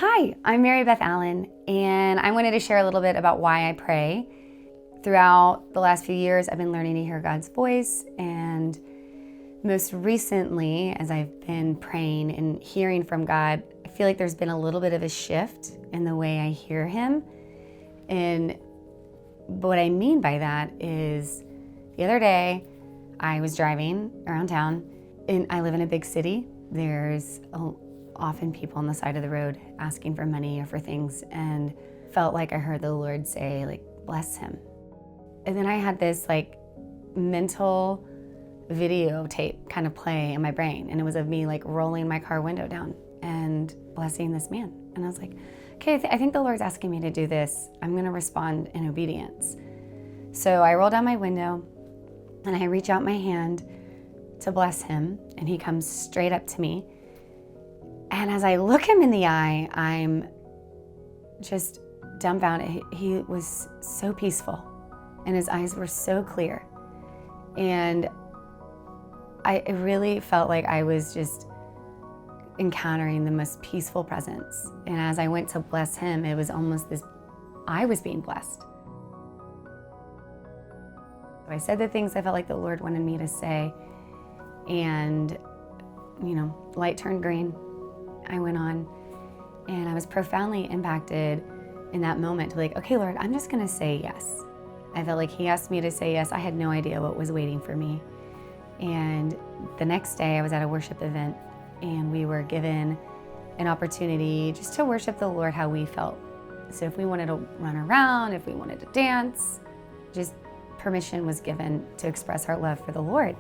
Hi, I'm Beth Allen, and I wanted to share a little bit about why I pray. Throughout the last few years, I've been learning to hear God's voice, and most recently, as I've been praying and hearing from God, I feel like there's been a little bit of a shift in the way I hear Him. And what I mean by that is the other day, I was driving around town, and I live in a big city. There's often people on the side of the road asking for money or for things, and felt like I heard the Lord say, bless him. And then I had this mental videotape kind of play in my brain, and it was of me rolling my car window down and blessing this man. And I was like, okay, I think the Lord's asking me to do this. I'm gonna respond in obedience. So I roll down my window and I reach out my hand to bless him, and he comes straight up to me. And as I look him in the eye, I'm just dumbfounded. He was so peaceful, and his eyes were so clear. And I really felt like I was just encountering the most peaceful presence. And as I went to bless him, it was almost this, I was being blessed. I said the things I felt like the Lord wanted me to say, and light turned green. I went on, and I was profoundly impacted in that moment to okay, Lord, I'm just gonna say yes. I felt like he asked me to say yes. I had no idea what was waiting for me. And the next day I was at a worship event, and we were given an opportunity just to worship the Lord how we felt. So if we wanted to run around, if we wanted to dance, just permission was given to express our love for the Lord.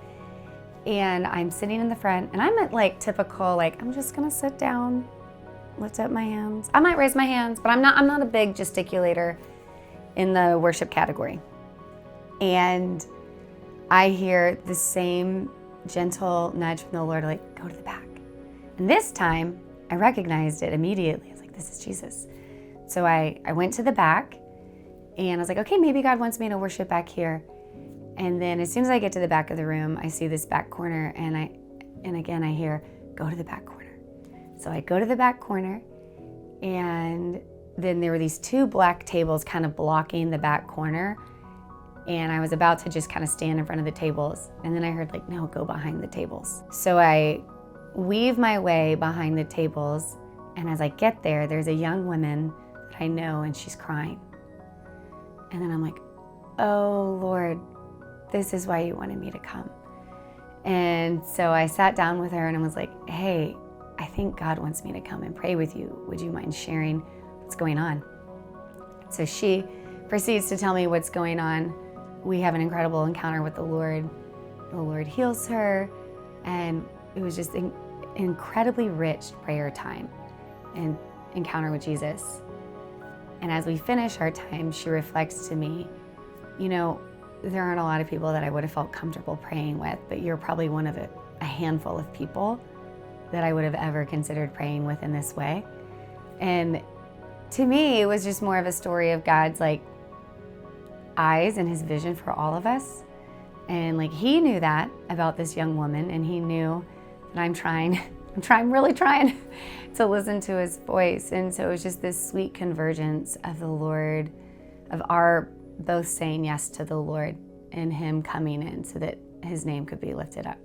And I'm sitting in the front, and I'm at typical, I'm just gonna sit down, lift up my hands. I might raise my hands, but I'm not a big gesticulator in the worship category. And I hear the same gentle nudge from the Lord, go to the back. And this time, I recognized it immediately. I was like, this is Jesus. So I went to the back, and I was like, okay, maybe God wants me to worship back here. And then as soon as I get to the back of the room, I see this back corner, and again I hear, go to the back corner. So I go to the back corner, and then there were these two black tables kind of blocking the back corner, and I was about to just kind of stand in front of the tables, and then I heard no, go behind the tables. So I weave my way behind the tables, and as I get there, there's a young woman that I know, and she's crying. And then I'm like, oh Lord, this is why you wanted me to come. And so I sat down with her, and I was like, hey, I think God wants me to come and pray with you. Would you mind sharing what's going on? So she proceeds to tell me what's going on. We have an incredible encounter with the Lord. The Lord heals her, and it was just an incredibly rich prayer time and encounter with Jesus. And as we finish our time, she reflects to me, there aren't a lot of people that I would have felt comfortable praying with, but you're probably one of a handful of people that I would have ever considered praying with in this way. And to me, it was just more of a story of God's eyes and his vision for all of us. And he knew that about this young woman, and he knew that I'm really trying to listen to his voice. And so it was just this sweet convergence of the Lord, of our both saying yes to the Lord and him coming in so that his name could be lifted up.